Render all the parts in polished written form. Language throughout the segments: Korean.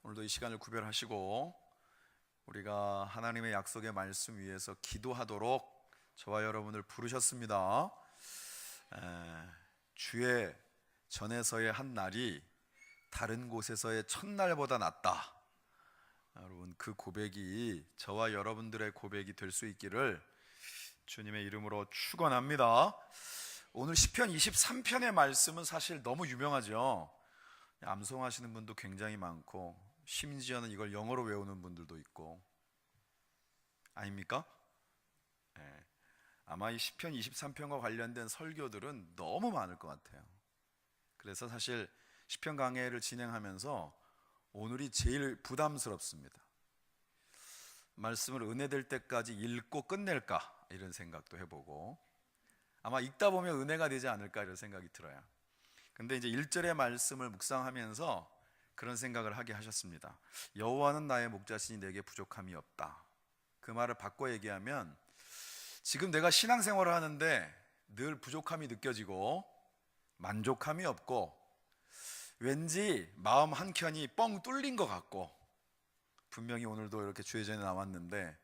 오늘도 이 시간을 구별하시고 우리가 하나님의 약속의 말씀 위에서 기도하도록 저와 여러분을 부르셨습니다. 주의 전에서의 한 날이 다른 곳에서의 첫날보다 낫다. 여러분, 그 고백이 저와 여러분들의 고백이 될 수 있기를 주님의 이름으로 축원합니다. 오늘 시편 23편의 말씀은 사실 너무 유명하죠. 암송하시는 분도 굉장히 많고 심지어는 이걸 영어로 외우는 분들도 있고, 아닙니까? 네. 아마 이 시편 23편과 관련된 설교들은 너무 많을 것 같아요. 그래서 사실 시편 강해를 진행하면서 오늘이 제일 부담스럽습니다. 말씀을 은혜될 때까지 읽고 끝낼까 이런 생각도 해보고, 아마 읽다 보면 은혜가 되지 않을까 이런 생각이 들어요. 근데 이제 1절의 말씀을 묵상하면서 그런 생각을 하게 하셨습니다. 여호와는 나의 목자시니 내게 부족함이 없다. 그 말을 바꿔 얘기하면, 지금 내가 신앙생활을 하는데 늘 부족함이 느껴지고 만족함이 없고 왠지 마음 한켠이 뻥 뚫린 것 같고, 분명히 오늘도 이렇게 주의 전에 나왔는데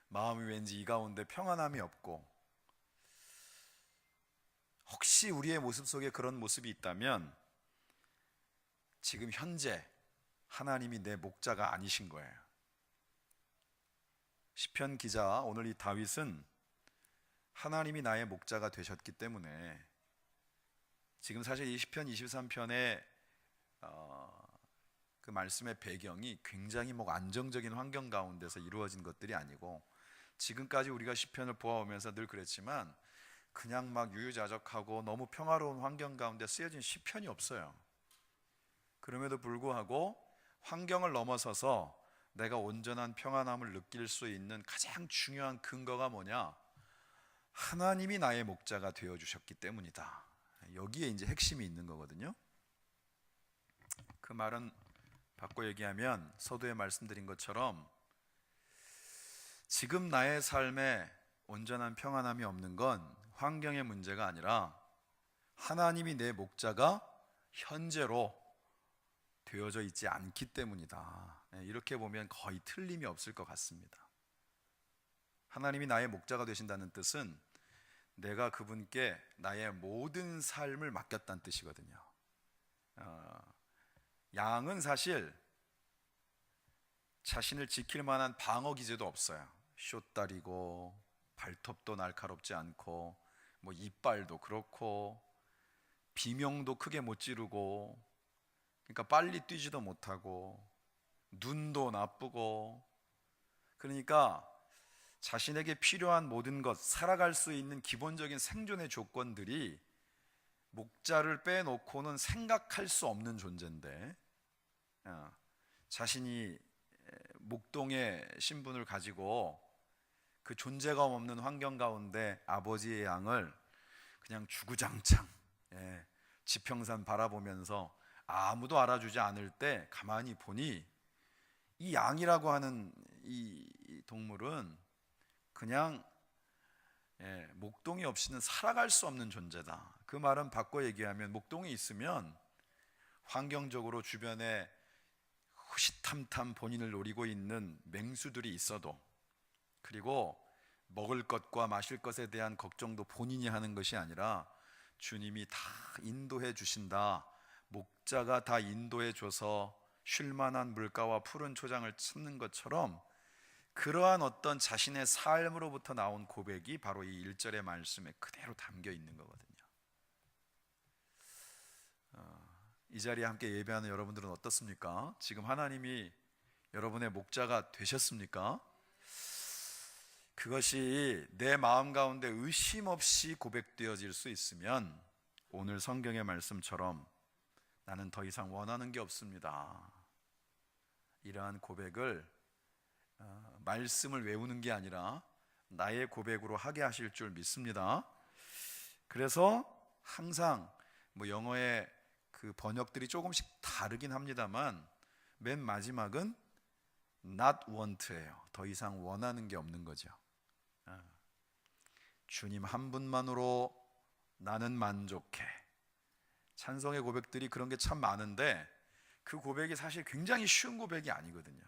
마음이 왠지 이 가운데 평안함이 없고, 혹시 우리의 모습 속에 그런 모습이 있다면 지금 현재 하나님이 내 목자가 아니신 거예요. 시편 기자, 오늘 이 다윗은 하나님이 나의 목자가 되셨기 때문에, 지금 사실 이 시편 23편의 그 말씀의 배경이 굉장히 안정적인 환경 가운데서 이루어진 것들이 아니고, 지금까지 우리가 시편을 보아오면서 늘 그랬지만 그냥 막 유유자적하고 너무 평화로운 환경 가운데 쓰여진 시편이 없어요. 그럼에도 불구하고 환경을 넘어서서 내가 온전한 평안함을 느낄 수 있는 가장 중요한 근거가 뭐냐? 하나님이 나의 목자가 되어주셨기 때문이다. 여기에 이제 핵심이 있는 거거든요. 그 말은 바꿔 얘기하면 서두에 말씀드린 것처럼 지금 나의 삶에 온전한 평안함이 없는 건 환경의 문제가 아니라 하나님이 내 목자가 현재로 되어져 있지 않기 때문이다. 이렇게 보면 거의 틀림이 없을 것 같습니다. 하나님이 나의 목자가 되신다는 뜻은 내가 그분께 나의 모든 삶을 맡겼다는 뜻이거든요. 양은 사실 자신을 지킬 만한 방어 기제도 없어요. 쇼다리고 발톱도 날카롭지 않고 이빨도 그렇고 비명도 크게 못 지르고, 그러니까 빨리 뛰지도 못하고 눈도 나쁘고, 그러니까 자신에게 필요한 모든 것, 살아갈 수 있는 기본적인 생존의 조건들이 목자를 빼놓고는 생각할 수 없는 존재인데, 자신이 목동의 신분을 가지고 그 존재감 없는 환경 가운데 아버지의 양을 그냥 주구장창 지평산 바라보면서 아무도 알아주지 않을 때 가만히 보니 이 양이라고 하는 이 동물은 그냥 목동이 없이는 살아갈 수 없는 존재다. 그 말은 바꿔 얘기하면 목동이 있으면 환경적으로 주변에 호시탐탐 본인을 노리고 있는 맹수들이 있어도, 그리고 먹을 것과 마실 것에 대한 걱정도 본인이 하는 것이 아니라 주님이 다 인도해 주신다. 목자가 다 인도해 줘서 쉴만한 물가와 푸른 초장을 찾는 것처럼, 그러한 어떤 자신의 삶으로부터 나온 고백이 바로 이 1절의 말씀에 그대로 담겨 있는 거거든요. 이 자리에 함께 예배하는 여러분들은 어떻습니까? 지금 하나님이 여러분의 목자가 되셨습니까? 그것이 내 마음 가운데 의심 없이 고백되어질 수 있으면 오늘 성경의 말씀처럼 나는 더 이상 원하는 게 없습니다, 이러한 고백을 말씀을 외우는 게 아니라 나의 고백으로 하게 하실 줄 믿습니다. 그래서 항상 영어의 그 번역들이 조금씩 다르긴 합니다만 맨 마지막은 not want예요. 더 이상 원하는 게 없는 거죠. 주님 한 분만으로 나는 만족해. 찬송의 고백들이 그런 게 참 많은데 그 고백이 사실 굉장히 쉬운 고백이 아니거든요.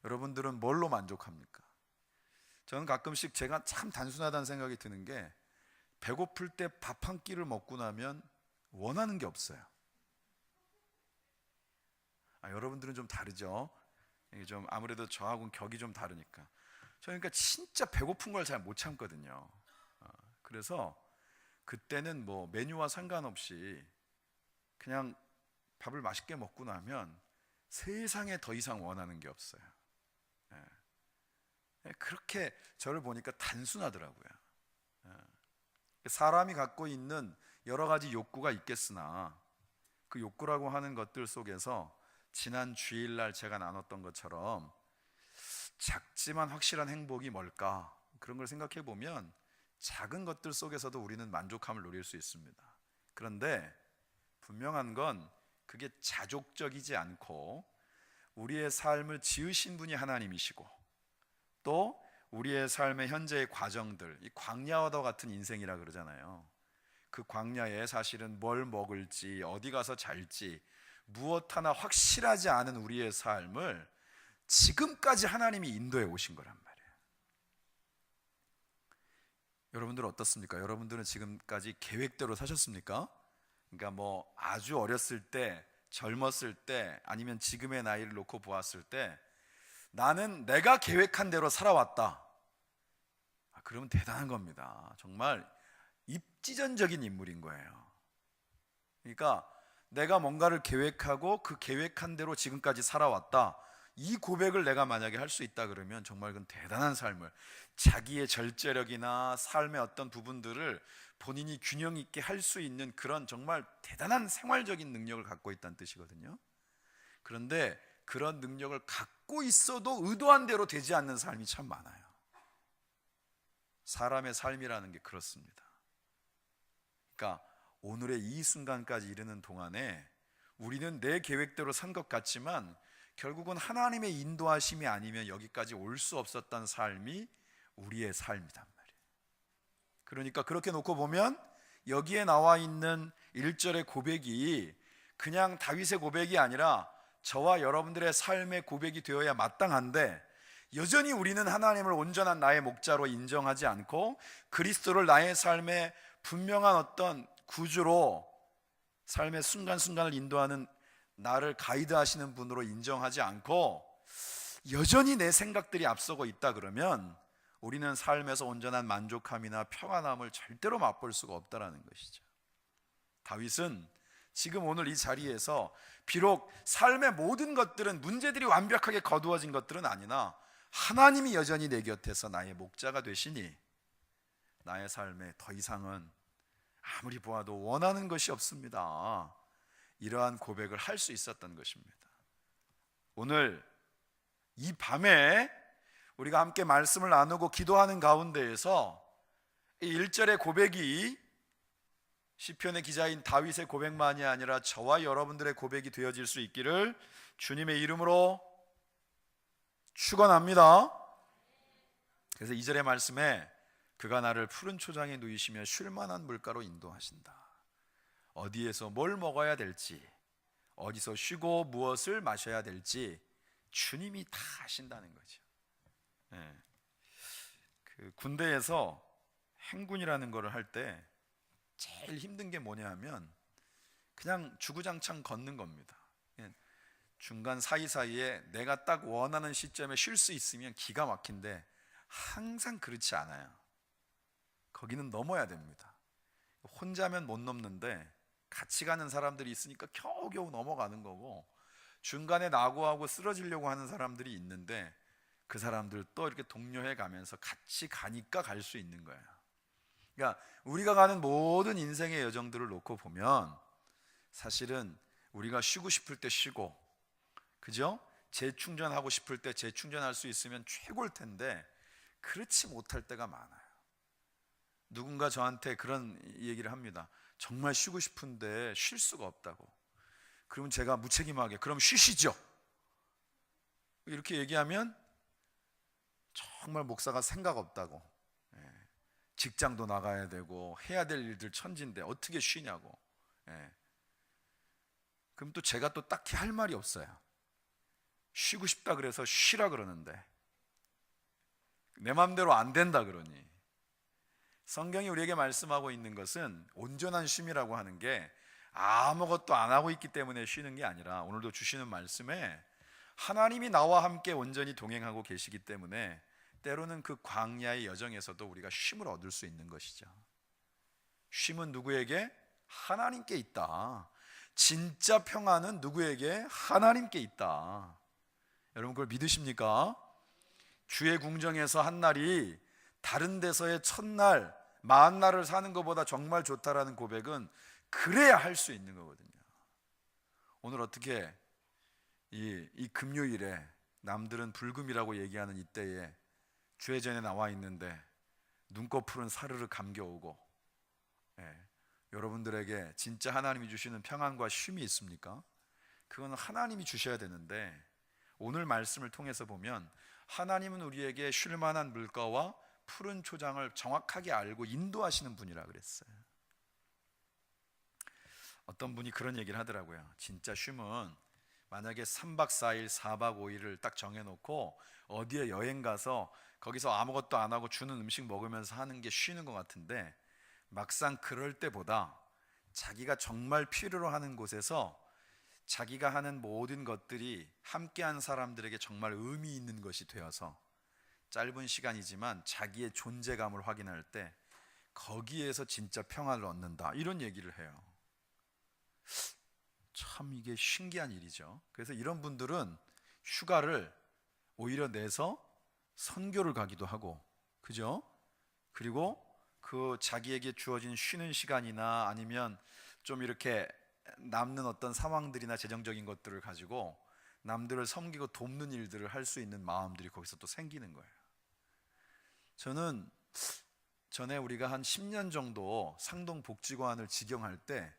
여러분들은 뭘로 만족합니까? 저는 가끔씩 제가 참 단순하다는 생각이 드는 게 배고플 때 밥 한 끼를 먹고 나면 원하는 게 없어요. 여러분들은 좀 다르죠? 이게 좀 아무래도 저하고는 격이 좀 다르니까. 저는 그러니까 진짜 배고픈 걸 잘 못 참거든요. 그래서 그때는 뭐 메뉴와 상관없이 그냥 밥을 맛있게 먹고 나면 세상에 더 이상 원하는 게 없어요. 그렇게 저를 보니까 단순하더라고요. 사람이 갖고 있는 여러 가지 욕구가 있겠으나 그 욕구라고 하는 것들 속에서 지난 주일날 제가 나눴던 것처럼 작지만 확실한 행복이 뭘까? 그런 걸 생각해 보면 작은 것들 속에서도 우리는 만족함을 누릴 수 있습니다. 그런데 분명한 건 그게 자족적이지 않고 우리의 삶을 지으신 분이 하나님이시고 또 우리의 삶의 현재의 과정들, 이 광야와 같은 인생이라 그러잖아요. 그 광야에 사실은 뭘 먹을지, 어디 가서 잘지 무엇 하나 확실하지 않은 우리의 삶을 지금까지 하나님이 인도해 오신 거란 말이에요. 여러분들 어떻습니까? 여러분들은 지금까지 계획대로 사셨습니까? 그러니까 뭐 아주 어렸을 때, 젊었을 때, 아니면 지금의 나이를 놓고 보았을 때 나는 내가 계획한 대로 살아왔다. 그러면 대단한 겁니다. 정말 입지전적인 인물인 거예요. 그러니까 내가 뭔가를 계획하고 그 계획한 대로 지금까지 살아왔다. 이 고백을 내가 만약에 할 수 있다 그러면 정말 그건 대단한 삶을, 자기의 절제력이나 삶의 어떤 부분들을 본인이 균형 있게 할 수 있는 그런 정말 대단한 생활적인 능력을 갖고 있다는 뜻이거든요. 그런데 그런 능력을 갖고 있어도 의도한 대로 되지 않는 삶이 참 많아요. 사람의 삶이라는 게 그렇습니다. 그러니까 오늘의 이 순간까지 이르는 동안에 우리는 내 계획대로 산 것 같지만 결국은 하나님의 인도하심이 아니면 여기까지 올 수 없었던 삶이 우리의 삶이란 말이에요. 그러니까 그렇게 놓고 보면 여기에 나와 있는 1절의 고백이 그냥 다윗의 고백이 아니라 저와 여러분들의 삶의 고백이 되어야 마땅한데 여전히 우리는 하나님을 온전한 나의 목자로 인정하지 않고 그리스도를 나의 삶의 분명한 어떤 구주로 삶의 순간순간을 인도하는 나를 가이드하시는 분으로 인정하지 않고 여전히 내 생각들이 앞서고 있다 그러면 우리는 삶에서 온전한 만족함이나 평안함을 절대로 맛볼 수가 없다는 것이죠. 다윗은 지금 오늘 이 자리에서 비록 삶의 모든 것들은 문제들이 완벽하게 거두어진 것들은 아니나 하나님이 여전히 내 곁에서 나의 목자가 되시니 나의 삶에 더 이상은 아무리 보아도 원하는 것이 없습니다. 이러한 고백을 할 수 있었던 것입니다. 오늘 이 밤에 우리가 함께 말씀을 나누고 기도하는 가운데에서 이 1절의 고백이 시편의 기자인 다윗의 고백만이 아니라 저와 여러분들의 고백이 되어질 수 있기를 주님의 이름으로 축원합니다. 그래서 2절의 말씀에 그가 나를 푸른 초장에 누이시며 쉴만한 물가로 인도하신다. 어디에서 뭘 먹어야 될지, 어디서 쉬고 무엇을 마셔야 될지 주님이 다 아신다는 거죠. 그 군대에서 행군이라는 거를 할 때 제일 힘든 게 뭐냐 하면 그냥 주구장창 걷는 겁니다. 중간 사이사이에 내가 딱 원하는 시점에 쉴 수 있으면 기가 막힌데 항상 그렇지 않아요. 거기는 넘어야 됩니다. 혼자면 못 넘는데 같이 가는 사람들이 있으니까 겨우겨우 넘어가는 거고, 중간에 낙오하고 쓰러지려고 하는 사람들이 있는데 그 사람들 또 이렇게 독려해 가면서 같이 가니까 갈 수 있는 거예요. 그러니까 우리가 가는 모든 인생의 여정들을 놓고 보면 사실은 우리가 쉬고 싶을 때 쉬고, 그죠? 재충전하고 싶을 때 재충전할 수 있으면 최고일 텐데 그렇지 못할 때가 많아요. 누군가 저한테 그런 얘기를 합니다. 정말 쉬고 싶은데 쉴 수가 없다고. 그러면 제가 무책임하게 그럼 쉬시죠, 이렇게 얘기하면 정말 목사가 생각 없다고, 직장도 나가야 되고 해야 될 일들 천진데 어떻게 쉬냐고. 그럼 또 제가 또 딱히 할 말이 없어요. 쉬고 싶다 그래서 쉬라 그러는데 내 마음대로 안 된다 그러니. 성경이 우리에게 말씀하고 있는 것은 온전한 쉼이라고 하는 게 아무것도 안 하고 있기 때문에 쉬는 게 아니라, 오늘도 주시는 말씀에 하나님이 나와 함께 온전히 동행하고 계시기 때문에 때로는 그 광야의 여정에서도 우리가 쉼을 얻을 수 있는 것이죠. 쉼은 누구에게? 하나님께 있다. 진짜 평안은 누구에게? 하나님께 있다. 여러분 그걸 믿으십니까? 주의 궁정에서 한 날이 다른 데서의 첫날, 40날을 사는 것보다 정말 좋다라는 고백은 그래야 할 수 있는 거거든요. 오늘 어떻게 이 금요일에 남들은 불금이라고 얘기하는 이때에 주의 전에 나와 있는데 눈꺼풀은 사르르 감겨오고, 여러분들에게 진짜 하나님이 주시는 평안과 쉼이 있습니까? 그건 하나님이 주셔야 되는데, 오늘 말씀을 통해서 보면 하나님은 우리에게 쉴 만한 물가와 푸른 초장을 정확하게 알고 인도하시는 분이라 그랬어요. 어떤 분이 그런 얘기를 하더라고요. 진짜 쉼은 만약에 3박 4일, 4박 5일을 딱 정해놓고 어디에 여행 가서 거기서 아무것도 안 하고 주는 음식 먹으면서 하는 게 쉬는 것 같은데, 막상 그럴 때보다 자기가 정말 필요로 하는 곳에서 자기가 하는 모든 것들이 함께한 사람들에게 정말 의미 있는 것이 되어서 짧은 시간이지만 자기의 존재감을 확인할 때 거기에서 진짜 평안을 얻는다, 이런 얘기를 해요. 참 이게 신기한 일이죠. 그래서 이런 분들은 휴가를 오히려 내서 선교를 가기도 하고, 그죠? 그리고 그 자기에게 주어진 쉬는 시간이나 아니면 좀 이렇게 남는 어떤 상황들이나 재정적인 것들을 가지고 남들을 섬기고 돕는 일들을 할 수 있는 마음들이 거기서 또 생기는 거예요. 저는 전에 우리가 한 10년 정도 상동복지관을 직영할 때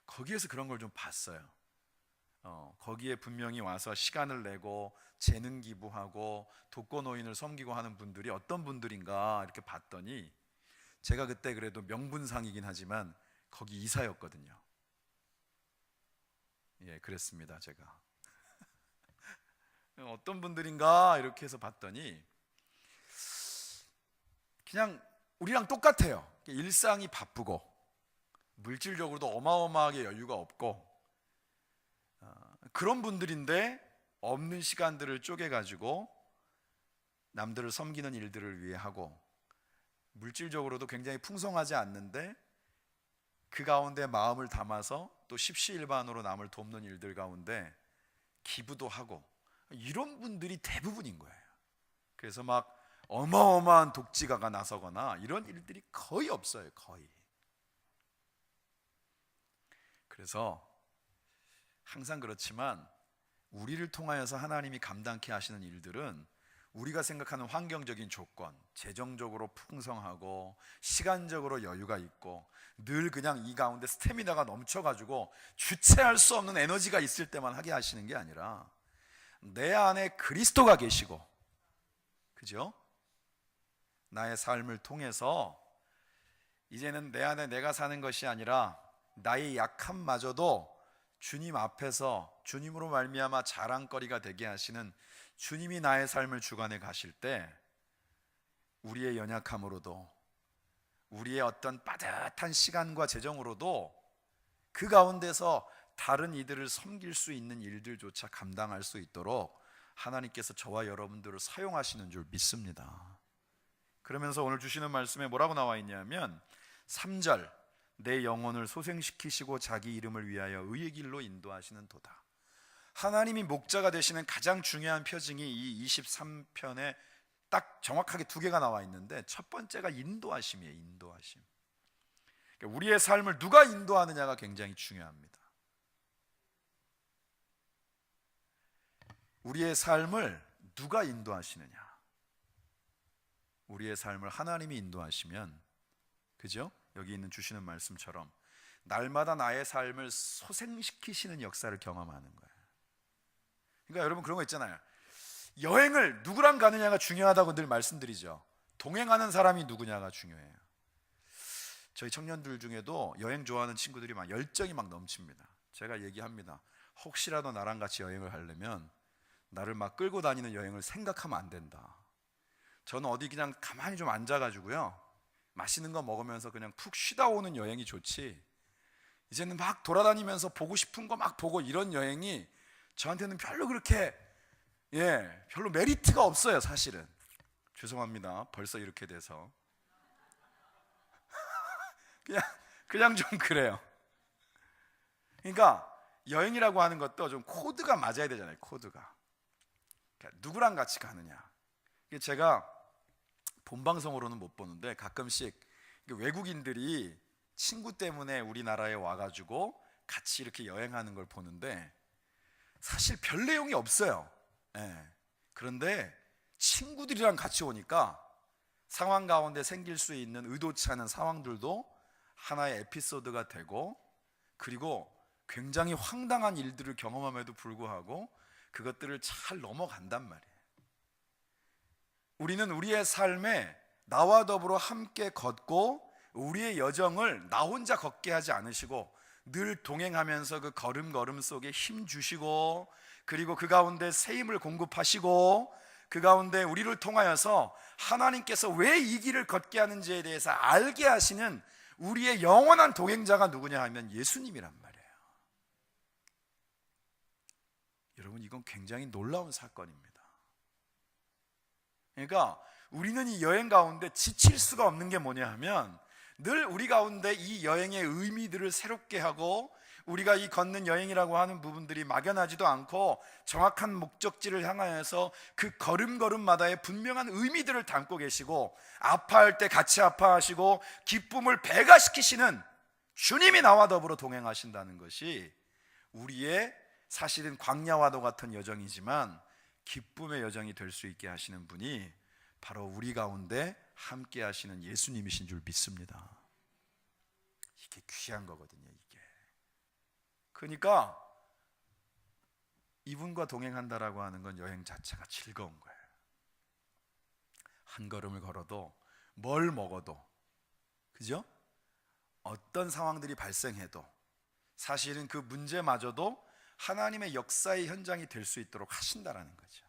거기에서 그런 걸 좀 봤어요. 거기에 분명히 와서 시간을 내고 재능 기부하고 독거노인을 섬기고 하는 분들이 어떤 분들인가 이렇게 봤더니, 제가 그때 그래도 명분상이긴 하지만 거기 이사였거든요. 예, 그랬습니다. 제가 어떤 분들인가 이렇게 해서 봤더니 그냥 우리랑 똑같아요. 일상이 바쁘고 물질적으로도 어마어마하게 여유가 없고, 그런 분들인데 없는 시간들을 쪼개가지고 남들을 섬기는 일들을 위해 하고, 물질적으로도 굉장히 풍성하지 않는데 그 가운데 마음을 담아서 또 십시일반으로 남을 돕는 일들 가운데 기부도 하고, 이런 분들이 대부분인 거예요. 그래서 막 어마어마한 독지가가 나서거나 이런 일들이 거의 없어요. 거의. 그래서 항상 그렇지만 우리를 통하여서 하나님이 감당케 하시는 일들은 우리가 생각하는 환경적인 조건, 재정적으로 풍성하고 시간적으로 여유가 있고 늘 그냥 이 가운데 스태미나가 넘쳐가지고 주체할 수 없는 에너지가 있을 때만 하게 하시는 게 아니라, 내 안에 그리스도가 계시고, 그죠? 나의 삶을 통해서 이제는 내 안에 내가 사는 것이 아니라 나의 약함마저도 주님 앞에서 주님으로 말미암아 자랑거리가 되게 하시는 주님이 나의 삶을 주관해 가실 때, 우리의 연약함으로도 우리의 어떤 빠듯한 시간과 재정으로도 그 가운데서 다른 이들을 섬길 수 있는 일들조차 감당할 수 있도록 하나님께서 저와 여러분들을 사용하시는 줄 믿습니다. 그러면서 오늘 주시는 말씀에 뭐라고 나와 있냐면 3절, 내 영혼을 소생시키시고 자기 이름을 위하여 의의 길로 인도하시는 도다. 하나님이 목자가 되시는 가장 중요한 표징이 이 23편에 딱 정확하게 두 개가 나와 있는데, 첫 번째가 인도하심이에요. 인도하심. 그러니까 우리의 삶을 누가 인도하느냐가 굉장히 중요합니다. 우리의 삶을 누가 인도하시느냐. 우리의 삶을 하나님이 인도하시면, 그죠? 여기 있는 주시는 말씀처럼 날마다 나의 삶을 소생시키시는 역사를 경험하는 거예요. 그러니까 여러분 그런 거 있잖아요. 여행을 누구랑 가느냐가 중요하다고 늘 말씀드리죠. 동행하는 사람이 누구냐가 중요해요. 저희 청년들 중에도 여행 좋아하는 친구들이 막 열정이 막 넘칩니다. 제가 얘기합니다. 혹시라도 나랑 같이 여행을 하려면 나를 막 끌고 다니는 여행을 생각하면 안 된다. 저는 어디 그냥 가만히 좀 앉아가지고요, 맛있는 거 먹으면서 그냥 푹 쉬다 오는 여행이 좋지, 이제는 막 돌아다니면서 보고 싶은 거 막 보고 이런 여행이 저한테는 별로 그렇게 별로 메리트가 없어요. 사실은 죄송합니다. 벌써 이렇게 돼서 그냥 좀 그래요. 그러니까 여행이라고 하는 것도 좀 코드가 맞아야 되잖아요. 코드가. 그러니까 누구랑 같이 가느냐. 제가 본방송으로는 못 보는데 가끔씩 외국인들이 친구 때문에 우리나라에 와가지고 같이 이렇게 여행하는 걸 보는데 사실 별 내용이 없어요. 그런데 친구들이랑 같이 오니까 상황 가운데 생길 수 있는 의도치 않은 상황들도 하나의 에피소드가 되고, 그리고 굉장히 황당한 일들을 경험함에도 불구하고 그것들을 잘 넘어간단 말이에요. 우리는 우리의 삶에 나와 더불어 함께 걷고 우리의 여정을 나 혼자 걷게 하지 않으시고 늘 동행하면서 그 걸음걸음 속에 힘 주시고, 그리고 그 가운데 새 힘을 공급하시고, 그 가운데 우리를 통하여서 하나님께서 왜 이 길을 걷게 하는지에 대해서 알게 하시는 우리의 영원한 동행자가 누구냐 하면 예수님이란 말이에요. 여러분, 이건 굉장히 놀라운 사건입니다. 그러니까 우리는 이 여행 가운데 지칠 수가 없는 게 뭐냐 하면, 늘 우리 가운데 이 여행의 의미들을 새롭게 하고, 우리가 이 걷는 여행이라고 하는 부분들이 막연하지도 않고 정확한 목적지를 향하여서 그 걸음걸음마다의 분명한 의미들을 담고 계시고, 아파할 때 같이 아파하시고 기쁨을 배가시키시는 주님이 나와 더불어 동행하신다는 것이 우리의 사실은 광야와도 같은 여정이지만 기쁨의 여정이 될 수 있게 하시는 분이 바로 우리 가운데 함께 하시는 예수님이신 줄 믿습니다. 이게 귀한 거거든요. 이게. 그러니까 이분과 동행한다라고 하는 건 여행 자체가 즐거운 거예요. 한 걸음을 걸어도, 뭘 먹어도, 그죠? 어떤 상황들이 발생해도 사실은 그 문제마저도 하나님의 역사의 현장이 될 수 있도록 하신다라는 거죠.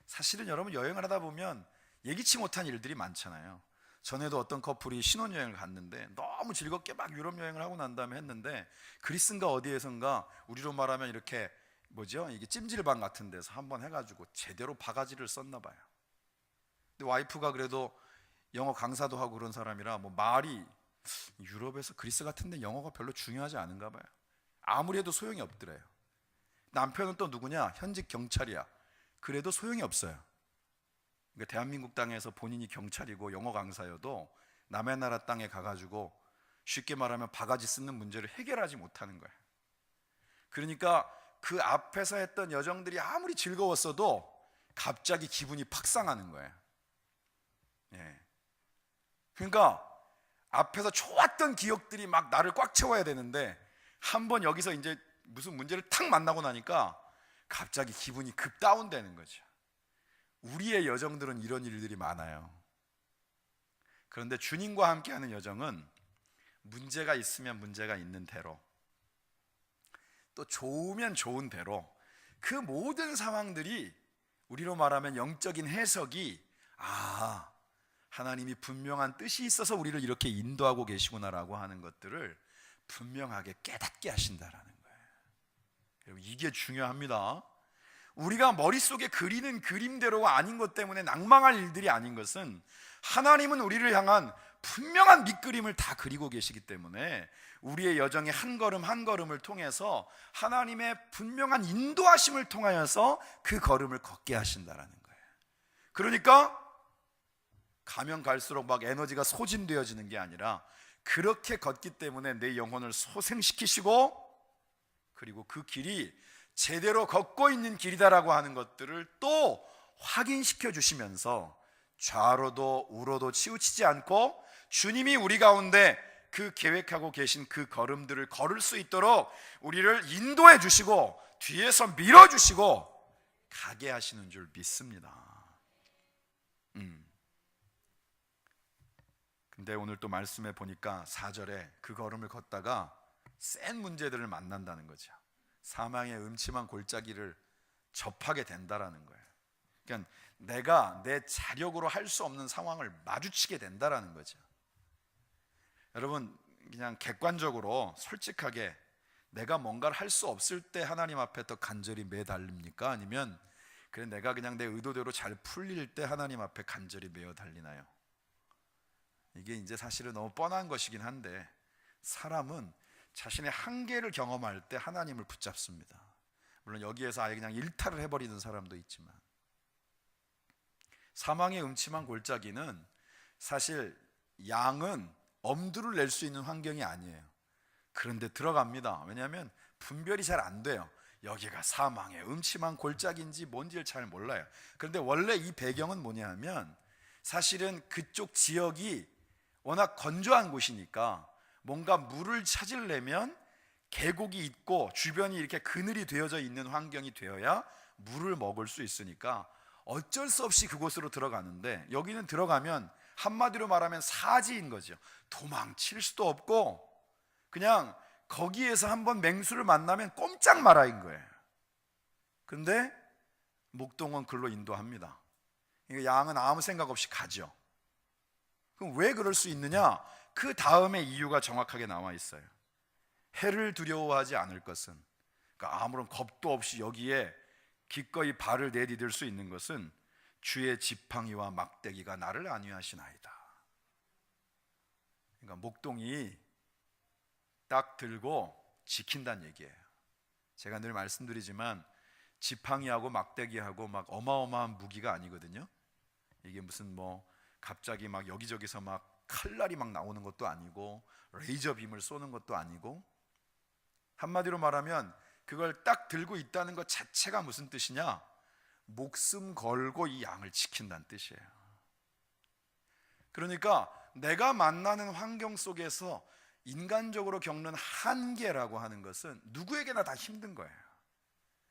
사실은 여러분, 여행을 하다 보면 예기치 못한 일들이 많잖아요. 전에도 어떤 커플이 신혼여행을 갔는데 너무 즐겁게 막 유럽 여행을 하고 난 다음에 했는데, 그리스인가 어디에선가 우리로 말하면 이렇게 이게 찜질방 같은 데서 한번 해가지고 제대로 바가지를 썼나 봐요. 근데 와이프가 그래도 영어 강사도 하고 그런 사람이라 말이, 유럽에서 그리스 같은 데 영어가 별로 중요하지 않은가 봐요. 아무리 해도 소용이 없더래요. 남편은 또 누구냐? 현직 경찰이야. 그래도 소용이 없어요. 그러니까 대한민국 땅에서 본인이 경찰이고 영어 강사여도 남의 나라 땅에 가가지고 쉽게 말하면 바가지 쓰는 문제를 해결하지 못하는 거예요. 그러니까 그 앞에서 했던 여정들이 아무리 즐거웠어도 갑자기 기분이 팍 상하는 거예요. 그러니까 앞에서 좋았던 기억들이 막 나를 꽉 채워야 되는데, 한번 여기서 이제 무슨 문제를 탁 만나고 나니까 갑자기 기분이 급 다운되는 거죠. 우리의 여정들은 이런 일들이 많아요. 그런데 주님과 함께하는 여정은 문제가 있으면 문제가 있는 대로, 또 좋으면 좋은 대로 그 모든 상황들이 우리로 말하면 영적인 해석이, 하나님이 분명한 뜻이 있어서 우리를 이렇게 인도하고 계시구나라고 하는 것들을 분명하게 깨닫게 하신다라는 거예요. 여러분, 이게 중요합니다. 우리가 머릿속에 그리는 그림대로가 아닌 것 때문에 낭망할 일들이 아닌 것은, 하나님은 우리를 향한 분명한 밑그림을 다 그리고 계시기 때문에 우리의 여정의 한 걸음 한 걸음을 통해서 하나님의 분명한 인도하심을 통하여서 그 걸음을 걷게 하신다라는 거예요. 그러니까 가면 갈수록 막 에너지가 소진되어지는 게 아니라, 그렇게 걷기 때문에 내 영혼을 소생시키시고, 그리고 그 길이 제대로 걷고 있는 길이다라고 하는 것들을 또 확인시켜 주시면서 좌로도 우로도 치우치지 않고 주님이 우리 가운데 그 계획하고 계신 그 걸음들을 걸을 수 있도록 우리를 인도해 주시고 뒤에서 밀어 주시고 가게 하시는 줄 믿습니다. 근데 오늘 또 말씀해 보니까 4절에 그 걸음을 걷다가 센 문제들을 만난다는 거죠. 사망의 음침한 골짜기를 접하게 된다라는 거예요. 그러니까 내가 내 자력으로 할 수 없는 상황을 마주치게 된다라는 거죠. 여러분, 그냥 객관적으로 솔직하게 내가 뭔가를 할 수 없을 때 하나님 앞에 더 간절히 매달립니까? 아니면 그래 내가 그냥 내 의도대로 잘 풀릴 때 하나님 앞에 간절히 매어 달리나요? 이게 이제 사실은 너무 뻔한 것이긴 한데, 사람은 자신의 한계를 경험할 때 하나님을 붙잡습니다. 물론 여기에서 아예 그냥 일탈을 해버리는 사람도 있지만, 사망의 음침한 골짜기는 사실 양은 엄두를 낼 수 있는 환경이 아니에요. 그런데 들어갑니다. 왜냐하면 분별이 잘 안 돼요. 여기가 사망의 음침한 골짜기인지 뭔지를 잘 몰라요. 그런데 원래 이 배경은 뭐냐면, 사실은 그쪽 지역이 워낙 건조한 곳이니까 뭔가 물을 찾으려면 계곡이 있고 주변이 이렇게 그늘이 되어져 있는 환경이 되어야 물을 먹을 수 있으니까 어쩔 수 없이 그곳으로 들어가는데, 여기는 들어가면 한마디로 말하면 사지인 거죠. 도망칠 수도 없고 그냥 거기에서 한번 맹수를 만나면 꼼짝 마라인 거예요. 근데 목동은 글로 인도합니다. 양은 아무 생각 없이 가죠. 그럼 왜 그럴 수 있느냐? 그 다음에 이유가 정확하게 나와 있어요. 해를 두려워하지 않을 것은, 그러니까 아무런 겁도 없이 여기에 기꺼이 발을 내디딜 수 있는 것은 주의 지팡이와 막대기가 나를 안위하시나이다. 그러니까 목동이 딱 들고 지킨다는 얘기예요. 제가 늘 말씀드리지만 지팡이하고 막대기하고 막 어마어마한 무기가 아니거든요. 이게 무슨 뭐 갑자기 막 여기저기서 막 칼날이 막 나오는 것도 아니고 레이저 빔을 쏘는 것도 아니고, 한마디로 말하면 그걸 딱 들고 있다는 것 자체가 무슨 뜻이냐? 목숨 걸고 이 양을 지킨다는 뜻이에요. 그러니까 내가 만나는 환경 속에서 인간적으로 겪는 한계라고 하는 것은 누구에게나 다 힘든 거예요.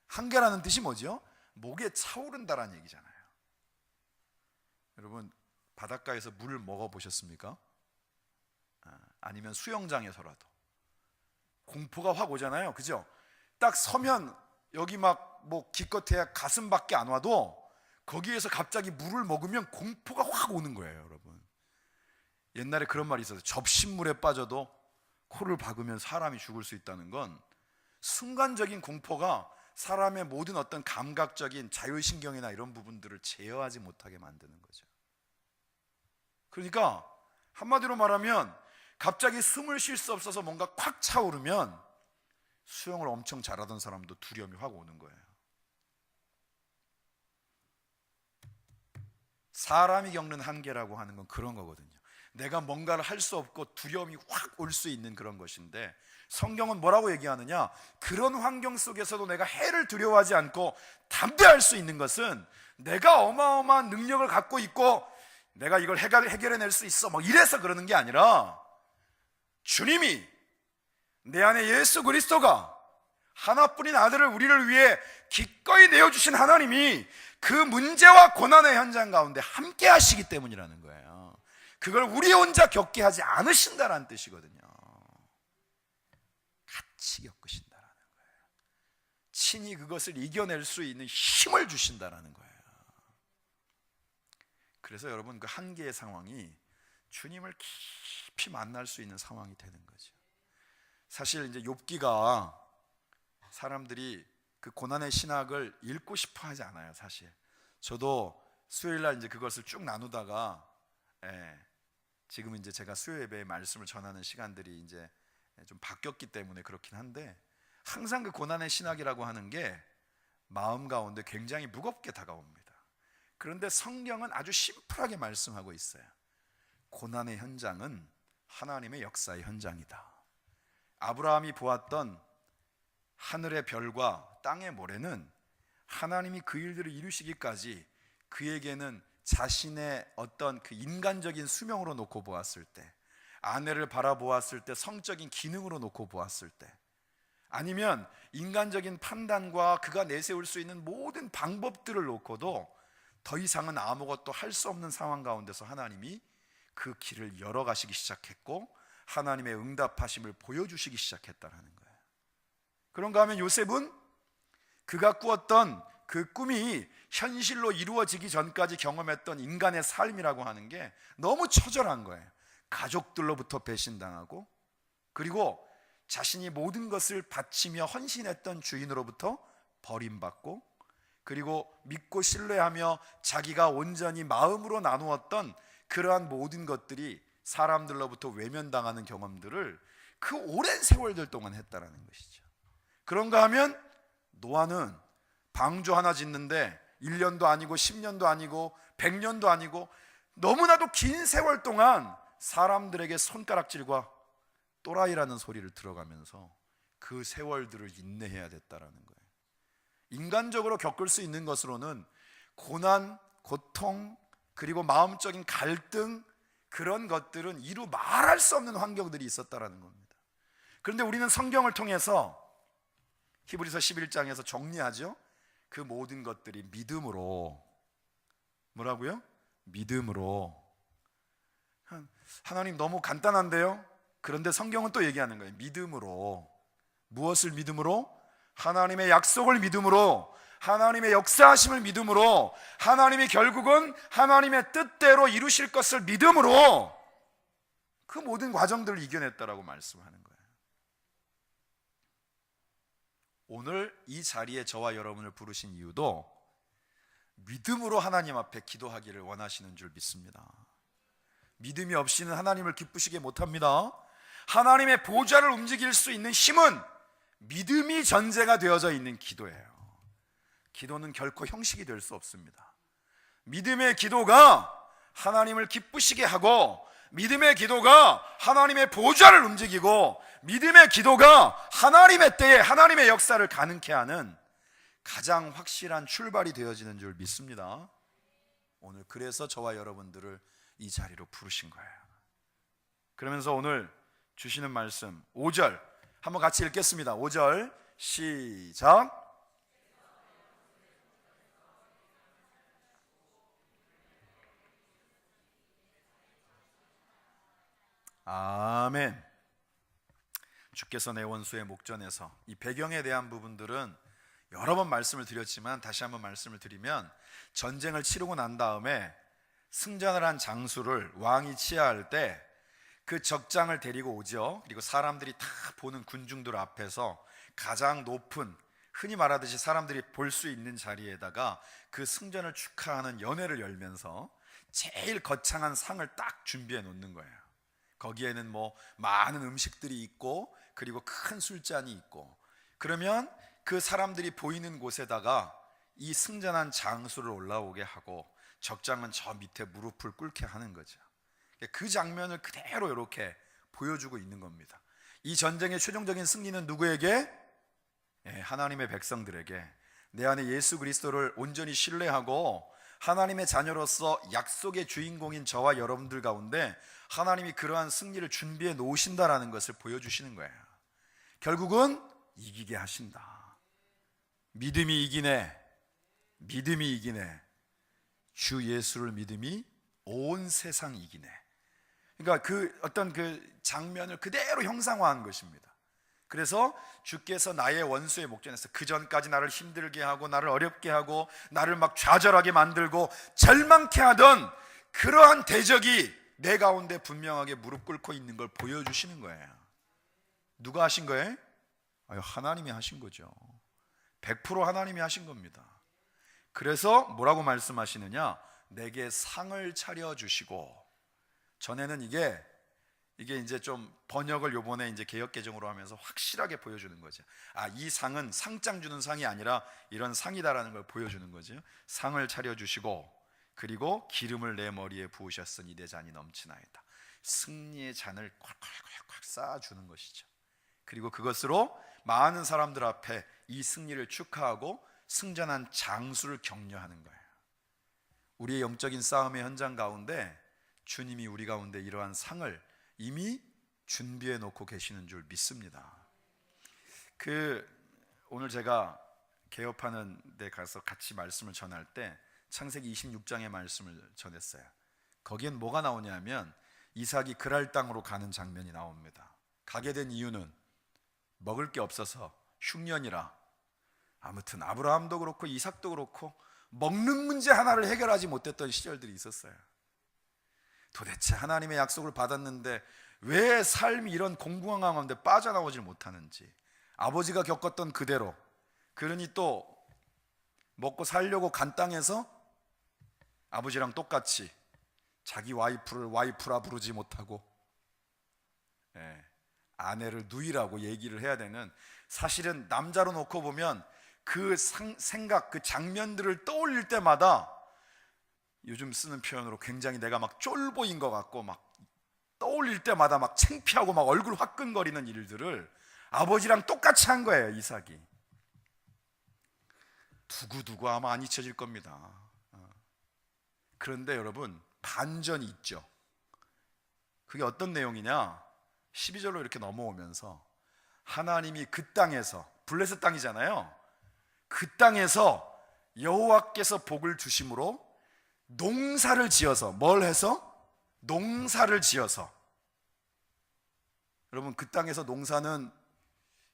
한계라는 뜻이 뭐죠? 목에 차오른다라는 얘기잖아요. 여러분, 바닷가에서 물을 먹어보셨습니까? 아니면 수영장에서라도 공포가 확 오잖아요. 그죠? 딱 서면 여기 막 뭐 기껏해야 가슴밖에 안 와도 거기에서 갑자기 물을 먹으면 공포가 확 오는 거예요. 여러분, 옛날에 그런 말이 있어서 접신물에 빠져도 코를 박으면 사람이 죽을 수 있다는 건, 순간적인 공포가 사람의 모든 어떤 감각적인 자율신경이나 이런 부분들을 제어하지 못하게 만드는 거죠. 그러니까 한마디로 말하면 갑자기 숨을 쉴 수 없어서 뭔가 콱 차오르면 수영을 엄청 잘하던 사람도 두려움이 확 오는 거예요. 사람이 겪는 한계라고 하는 건 그런 거거든요. 내가 뭔가를 할 수 없고 두려움이 확 올 수 있는 그런 것인데, 성경은 뭐라고 얘기하느냐? 그런 환경 속에서도 내가 해를 두려워하지 않고 담대할 수 있는 것은 내가 어마어마한 능력을 갖고 있고 내가 이걸 해결해낼 수 있어 뭐 이래서 그러는 게 아니라, 주님이, 내 안에 예수 그리스도가 하나뿐인 아들을 우리를 위해 기꺼이 내어주신 하나님이 그 문제와 고난의 현장 가운데 함께 하시기 때문이라는 거예요. 그걸 우리 혼자 겪게 하지 않으신다라는 뜻이거든요. 같이 겪으신다라는 거예요. 친히 그것을 이겨낼 수 있는 힘을 주신다라는 거예요. 그래서 여러분, 그 한계의 상황이 주님을 깊이 만날 수 있는 상황이 되는 거죠. 사실 이제 욥기가 사람들이 그 고난의 신학을 읽고 싶어 하지 않아요. 사실 저도 수요일 날 이제 그것을 쭉 나누다가, 지금 이제 제가 수요 예배의 말씀을 전하는 시간들이 이제 좀 바뀌었기 때문에 그렇긴 한데, 항상 그 고난의 신학이라고 하는 게 마음 가운데 굉장히 무겁게 다가옵니다. 그런데 성경은 아주 심플하게 말씀하고 있어요. 고난의 현장은 하나님의 역사의 현장이다. 아브라함이 보았던 하늘의 별과 땅의 모래는 하나님이 그 일들을 이루시기까지 그에게는 자신의 어떤 그 인간적인 수명으로 놓고 보았을 때, 아내를 바라보았을 때 성적인 기능으로 놓고 보았을 때, 아니면 인간적인 판단과 그가 내세울 수 있는 모든 방법들을 놓고도 더 이상은 아무것도 할 수 없는 상황 가운데서 하나님이 그 길을 열어가시기 시작했고, 하나님의 응답하심을 보여주시기 시작했다는 거예요. 그런가 하면 요셉은 그가 꾸었던 그 꿈이 현실로 이루어지기 전까지 경험했던 인간의 삶이라고 하는 게 너무 처절한 거예요. 가족들로부터 배신당하고, 그리고 자신이 모든 것을 바치며 헌신했던 주인으로부터 버림받고, 그리고 믿고 신뢰하며 자기가 온전히 마음으로 나누었던 그러한 모든 것들이 사람들로부터 외면당하는 경험들을 그 오랜 세월들 동안 했다라는 것이죠. 그런가 하면 노아는 방주 하나 짓는데 1년도 아니고 10년도 아니고 100년도 아니고 너무나도 긴 세월 동안 사람들에게 손가락질과 또라이라는 소리를 들어가면서 그 세월들을 인내해야 됐다라는 거예요. 인간적으로 겪을 수 있는 것으로는 고난, 고통, 그리고 마음적인 갈등, 그런 것들은 이루 말할 수 없는 환경들이 있었다라는 겁니다. 그런데 우리는 성경을 통해서 히브리서 11장에서 정리하죠. 그 모든 것들이 믿음으로, 뭐라고요? 믿음으로. 하나님 너무 간단한데요? 그런데 성경은 또 얘기하는 거예요. 믿음으로. 무엇을 믿음으로? 하나님의 약속을 믿음으로, 하나님의 역사하심을 믿음으로, 하나님이 결국은 하나님의 뜻대로 이루실 것을 믿음으로 그 모든 과정들을 이겨냈다라고 말씀하는 거예요. 오늘 이 자리에 저와 여러분을 부르신 이유도 믿음으로 하나님 앞에 기도하기를 원하시는 줄 믿습니다. 믿음이 없이는 하나님을 기쁘시게 못합니다. 하나님의 보좌를 움직일 수 있는 힘은 믿음이 전제가 되어져 있는 기도예요. 기도는 결코 형식이 될 수 없습니다. 믿음의 기도가 하나님을 기쁘시게 하고, 믿음의 기도가 하나님의 보좌를 움직이고, 믿음의 기도가 하나님의 때에 하나님의 역사를 가능케 하는 가장 확실한 출발이 되어지는 줄 믿습니다. 오늘 그래서 저와 여러분들을 이 자리로 부르신 거예요. 그러면서 오늘 주시는 말씀 5절 한번 같이 읽겠습니다. 5절 시작. 아멘. 주께서 내 원수의 목전에서, 이 배경에 대한 부분들은 여러 번 말씀을 드렸지만 다시 한번 말씀을 드리면, 전쟁을 치르고 난 다음에 승전을 한 장수를 왕이 치하할 때 그 적장을 데리고 오죠. 그리고 사람들이 다 보는 군중들 앞에서 가장 높은, 흔히 말하듯이 사람들이 볼 수 있는 자리에다가 그 승전을 축하하는 연회를 열면서 제일 거창한 상을 딱 준비해 놓는 거예요. 거기에는 뭐 많은 음식들이 있고, 그리고 큰 술잔이 있고, 그러면 그 사람들이 보이는 곳에다가 이 승전한 장수를 올라오게 하고, 적장은 저 밑에 무릎을 꿇게 하는 거죠. 그 장면을 그대로 이렇게 보여주고 있는 겁니다. 이 전쟁의 최종적인 승리는 누구에게? 하나님의 백성들에게, 내 안에 예수 그리스도를 온전히 신뢰하고 하나님의 자녀로서 약속의 주인공인 저와 여러분들 가운데 하나님이 그러한 승리를 준비해 놓으신다라는 것을 보여주시는 거예요. 결국은 이기게 하신다. 믿음이 이기네. 믿음이 이기네. 주 예수를 믿음이 온 세상 이기네. 그러니까 그 어떤 그 장면을 그대로 형상화한 것입니다. 그래서 주께서 나의 원수의 목전에서, 그 전까지 나를 힘들게 하고 나를 어렵게 하고 나를 막 좌절하게 만들고 절망케 하던 그러한 대적이 내 가운데 분명하게 무릎 꿇고 있는 걸 보여주시는 거예요. 누가 하신 거예요? 하나님이 하신 거죠. 100% 하나님이 하신 겁니다. 그래서 뭐라고 말씀하시느냐? 내게 상을 차려주시고. 전에는 이게 이제 좀 번역을 요번에 이제 개역개정으로 하면서 확실하게 보여주는 거죠. 이 상은 상장 주는 상이 아니라 이런 상이다라는 걸 보여주는 거죠. 상을 차려주시고, 그리고 기름을 내 머리에 부으셨으니 내 잔이 넘치나이다. 승리의 잔을 콸콸콸콸 쌓아주는 것이죠. 그리고 그것으로 많은 사람들 앞에 이 승리를 축하하고 승전한 장수를 격려하는 거예요. 우리의 영적인 싸움의 현장 가운데 주님이 우리 가운데 이러한 상을 이미 준비해 놓고 계시는 줄 믿습니다. 오늘 제가 개업하는 데 가서 같이 말씀을 전할 때 창세기 26장의 말씀을 전했어요. 거기엔 뭐가 나오냐면 이삭이 그랄 땅으로 가는 장면이 나옵니다. 가게 된 이유는 먹을 게 없어서 흉년이라. 아무튼 아브라함도 그렇고 이삭도 그렇고 먹는 문제 하나를 해결하지 못했던 시절들이 있었어요. 도대체 하나님의 약속을 받았는데 왜 삶이 이런 공공한 가운데 빠져나오질 못하는지, 아버지가 겪었던 그대로, 그러니 또 먹고 살려고 간 땅에서 아버지랑 똑같이 자기 와이프를 와이프라 부르지 못하고 아내를 누이라고 얘기를 해야 되는, 사실은 남자로 놓고 보면 그 생각, 그 장면들을 떠올릴 때마다 요즘 쓰는 표현으로 굉장히 내가 막 쫄보인 것 같고, 막 떠올릴 때마다 막 창피하고 막 얼굴 화끈거리는 일들을 아버지랑 똑같이 한 거예요, 이삭이. 두고두고 아마 안 잊혀질 겁니다. 그런데 여러분, 반전이 있죠. 그게 어떤 내용이냐? 12절로 이렇게 넘어오면서 하나님이 그 땅에서, 블레셋 땅이잖아요, 그 땅에서 여호와께서 복을 주심으로 농사를 지어서, 뭘 해서? 농사를 지어서. 여러분, 그 땅에서 농사는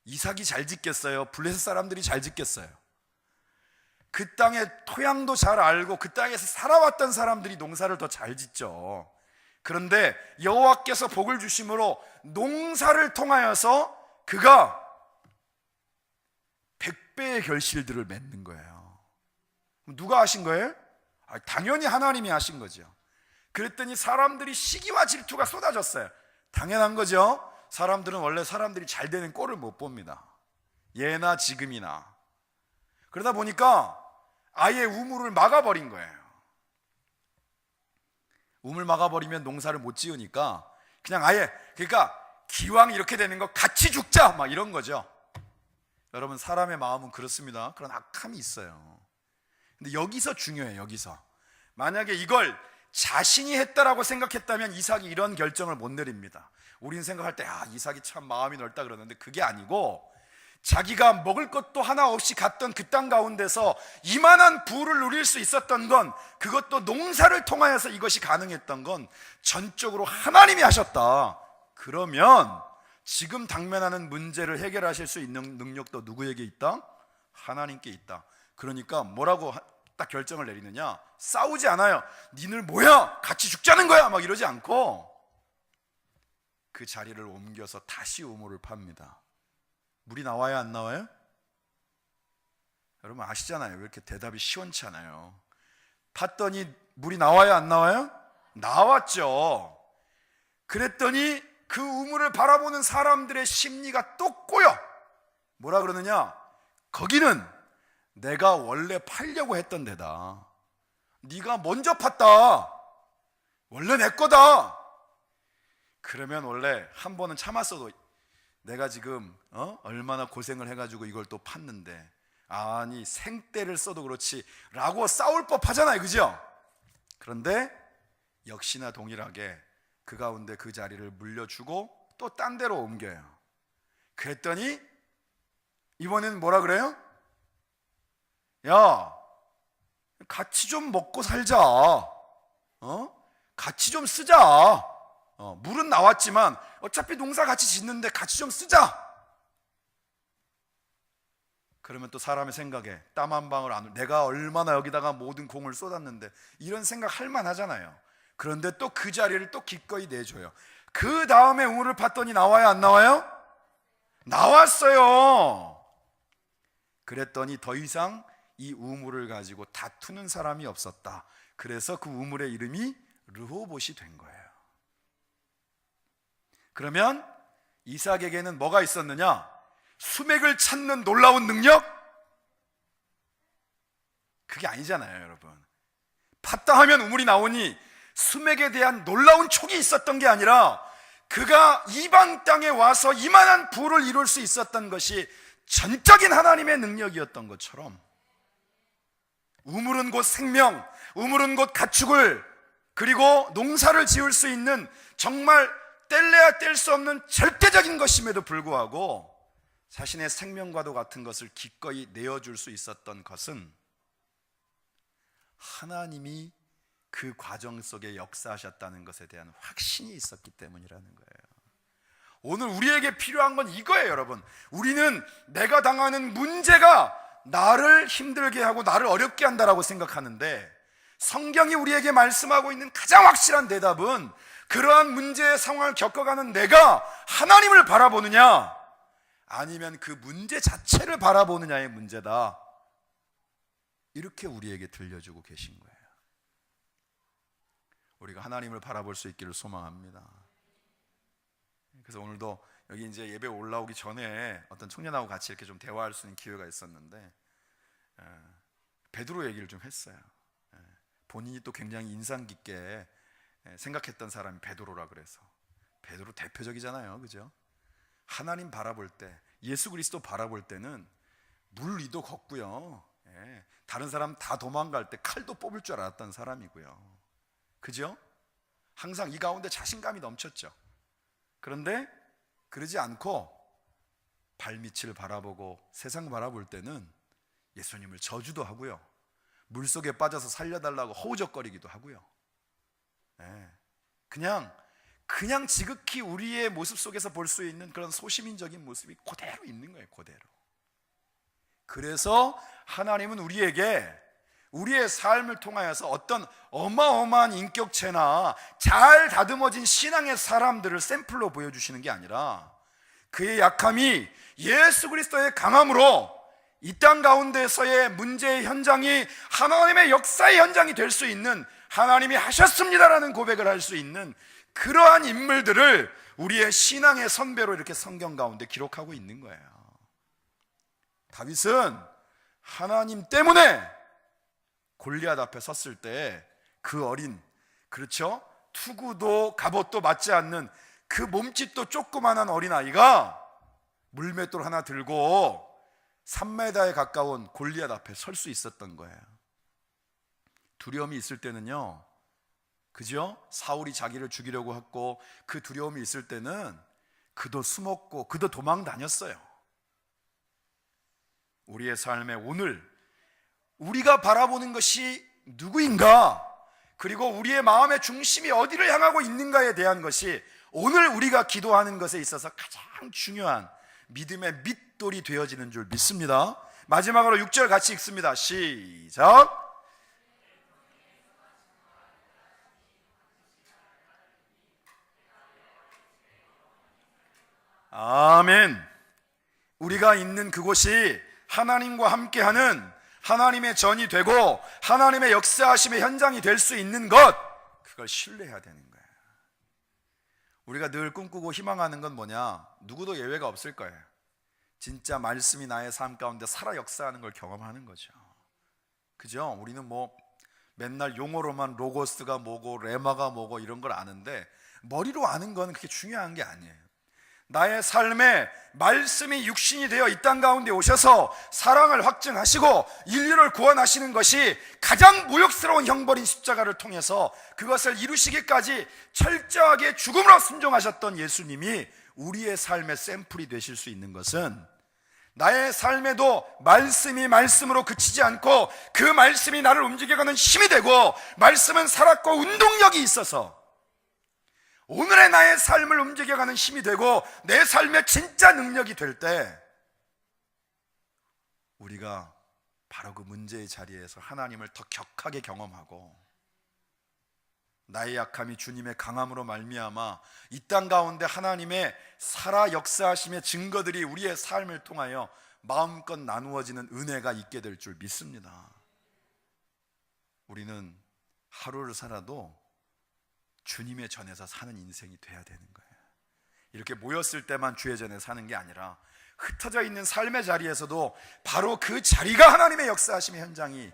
이삭이 잘 짓겠어요? 블레셋 사람들이 잘 짓겠어요? 그 땅의 토양도 잘 알고 그 땅에서 살아왔던 사람들이 농사를 더 잘 짓죠. 그런데 여호와께서 복을 주심으로 농사를 통하여서 그가 100배의 결실들을 맺는 거예요. 누가 하신 거예요? 당연히 하나님이 하신 거죠. 그랬더니 사람들이 시기와 질투가 쏟아졌어요. 당연한 거죠. 사람들은 원래 사람들이 잘 되는 꼴을 못 봅니다. 예나 지금이나. 그러다 보니까 아예 우물을 막아버린 거예요. 우물 막아버리면 농사를 못 지으니까 그냥 아예, 그러니까 기왕 이렇게 되는 거 같이 죽자 막 이런 거죠. 여러분, 사람의 마음은 그렇습니다. 그런 악함이 있어요. 근데 여기서 중요해요. 여기서 만약에 이걸 자신이 했다라고 생각했다면 이삭이 이런 결정을 못 내립니다. 우린 생각할 때 이삭이 참 마음이 넓다 그러는데 그게 아니고, 자기가 먹을 것도 하나 없이 갔던 그 땅 가운데서 이만한 부를 누릴 수 있었던 건, 그것도 농사를 통하여서 이것이 가능했던 건 전적으로 하나님이 하셨다. 그러면 지금 당면하는 문제를 해결하실 수 있는 능력도 누구에게 있다? 하나님께 있다. 그러니까 뭐라고 딱 결정을 내리느냐? 싸우지 않아요. 니들 뭐야? 같이 죽자는 거야? 막 이러지 않고 그 자리를 옮겨서 다시 우물을 팝니다. 물이 나와야 안 나와요? 여러분 아시잖아요. 왜 이렇게 대답이 시원찮아요? 팠더니 물이 나와야 안 나와요? 나왔죠. 그랬더니 그 우물을 바라보는 사람들의 심리가 또 꼬여. 뭐라 그러느냐? 거기는 내가 원래 팔려고 했던 데다. 네가 먼저 팠다. 원래 내 거다. 그러면 원래 한 번은 참았어도 내가 지금 얼마나 고생을 해가지고 이걸 또 팠는데, 아니 생떼를 써도 그렇지 라고 싸울 법 하잖아요, 그죠? 그런데 역시나 동일하게 그 가운데 그 자리를 물려주고 또 딴 데로 옮겨요. 그랬더니 이번에는 뭐라 그래요? 야, 같이 좀 먹고 살자. 같이 좀 쓰자. 물은 나왔지만 어차피 농사 같이 짓는데 같이 좀 쓰자. 그러면 또 사람의 생각에 땀 한 방울 안, 내가 얼마나 여기다가 모든 공을 쏟았는데, 이런 생각 할 만하잖아요. 그런데 또 그 자리를 또 기꺼이 내줘요. 그 다음에 우물을 팠더니 나와요, 안 나와요? 나왔어요. 그랬더니 더 이상 이 우물을 가지고 다투는 사람이 없었다. 그래서 그 우물의 이름이 르호봇이 된 거예요. 그러면 이삭에게는 뭐가 있었느냐? 수맥을 찾는 놀라운 능력? 그게 아니잖아요, 여러분. 팠다 하면 우물이 나오니 수맥에 대한 놀라운 촉이 있었던 게 아니라, 그가 이방 땅에 와서 이만한 부를 이룰 수 있었던 것이 전적인 하나님의 능력이었던 것처럼, 우물은 곧 생명, 우물은 곧 가축을, 그리고 농사를 지을 수 있는 정말 뗄래야 뗄 수 없는 절대적인 것임에도 불구하고 자신의 생명과도 같은 것을 기꺼이 내어줄 수 있었던 것은 하나님이 그 과정 속에 역사하셨다는 것에 대한 확신이 있었기 때문이라는 거예요. 오늘 우리에게 필요한 건 이거예요, 여러분. 우리는 내가 당하는 문제가 나를 힘들게 하고 나를 어렵게 한다라고 생각하는데, 성경이 우리에게 말씀하고 있는 가장 확실한 대답은 그러한 문제의 상황을 겪어가는 내가 하나님을 바라보느냐 아니면 그 문제 자체를 바라보느냐의 문제다, 이렇게 우리에게 들려주고 계신 거예요. 우리가 하나님을 바라볼 수 있기를 소망합니다. 그래서 오늘도 여기 이제 예배 올라오기 전에 어떤 청년하고 같이 이렇게 좀 대화할 수 있는 기회가 있었는데, 베드로 얘기를 좀 했어요. 본인이 또 굉장히 인상 깊게 생각했던 사람이 베드로라 그래서. 베드로 대표적이잖아요, 그죠? 하나님 바라볼 때, 예수 그리스도 바라볼 때는 물 위도 걷고요, 다른 사람 다 도망갈 때 칼도 뽑을 줄 알았던 사람이고요, 그죠? 항상 이 가운데 자신감이 넘쳤죠. 그런데 그러지 않고 발밑을 바라보고 세상 바라볼 때는 예수님을 저주도 하고요, 물속에 빠져서 살려달라고 허우적거리기도 하고요. 그냥 지극히 우리의 모습 속에서 볼 수 있는 그런 소시민적인 모습이 그대로 있는 거예요, 그대로. 그래서 하나님은 우리에게 우리의 삶을 통하여서 어떤 어마어마한 인격체나 잘 다듬어진 신앙의 사람들을 샘플로 보여주시는 게 아니라 그의 약함이 예수 그리스도의 강함으로 이 땅 가운데서의 문제의 현장이 하나님의 역사의 현장이 될 수 있는, 하나님이 하셨습니다라는 고백을 할 수 있는 그러한 인물들을 우리의 신앙의 선배로 이렇게 성경 가운데 기록하고 있는 거예요. 다윗은 하나님 때문에 골리앗 앞에 섰을 때 그 어린, 그렇죠? 투구도 갑옷도 맞지 않는 그 몸짓도 조그만한 어린아이가 물맷돌 하나 들고 3m에 가까운 골리앗 앞에 설 수 있었던 거예요. 두려움이 있을 때는요, 그죠? 사울이 자기를 죽이려고 했고 그 두려움이 있을 때는 그도 숨었고 그도 도망 다녔어요. 우리의 삶에 오늘 우리가 바라보는 것이 누구인가, 그리고 우리의 마음의 중심이 어디를 향하고 있는가에 대한 것이 오늘 우리가 기도하는 것에 있어서 가장 중요한 믿음의 밑돌이 되어지는 줄 믿습니다. 마지막으로 6절 같이 읽습니다. 시작. 아멘. 우리가 있는 그곳이 하나님과 함께하는 하나님의 전이 되고 하나님의 역사하심의 현장이 될 수 있는 것, 그걸 신뢰해야 되는 거예요. 우리가 늘 꿈꾸고 희망하는 건 뭐냐? 누구도 예외가 없을 거예요. 진짜 말씀이 나의 삶 가운데 살아 역사하는 걸 경험하는 거죠. 그죠? 우리는 뭐 맨날 용어로만 로고스가 뭐고 레마가 뭐고 이런 걸 아는데 머리로 아는 건 그렇게 중요한 게 아니에요. 나의 삶에 말씀이 육신이 되어 이 땅 가운데 오셔서 사랑을 확증하시고 인류를 구원하시는 것이 가장 모욕스러운 형벌인 십자가를 통해서 그것을 이루시기까지 철저하게 죽음으로 순종하셨던 예수님이 우리의 삶의 샘플이 되실 수 있는 것은, 나의 삶에도 말씀이 말씀으로 그치지 않고 그 말씀이 나를 움직여가는 힘이 되고, 말씀은 살았고 운동력이 있어서 오늘의 나의 삶을 움직여가는 힘이 되고 내 삶의 진짜 능력이 될 때, 우리가 바로 그 문제의 자리에서 하나님을 더 격하게 경험하고 나의 약함이 주님의 강함으로 말미암아 이 땅 가운데 하나님의 살아 역사하심의 증거들이 우리의 삶을 통하여 마음껏 나누어지는 은혜가 있게 될 줄 믿습니다. 우리는 하루를 살아도 주님의 전에서 사는 인생이 돼야 되는 거예요. 이렇게 모였을 때만 주의 전에 사는 게 아니라 흩어져 있는 삶의 자리에서도 바로 그 자리가 하나님의 역사하심의 현장이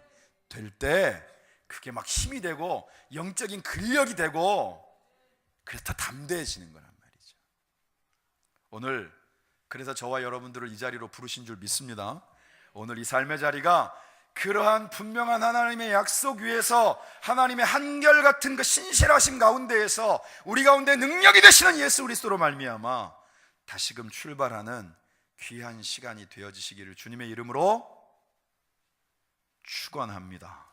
될 때 그게 막 힘이 되고 영적인 근력이 되고 그래서 더 담대해지는 거란 말이죠. 오늘 그래서 저와 여러분들을 이 자리로 부르신 줄 믿습니다. 오늘 이 삶의 자리가 그러한 분명한 하나님의 약속 위에서 하나님의 한결같은 그 신실하심 가운데에서 우리 가운데 능력이 되시는 예수 그리스도로 말미암아 다시금 출발하는 귀한 시간이 되어지시기를 주님의 이름으로 축원합니다.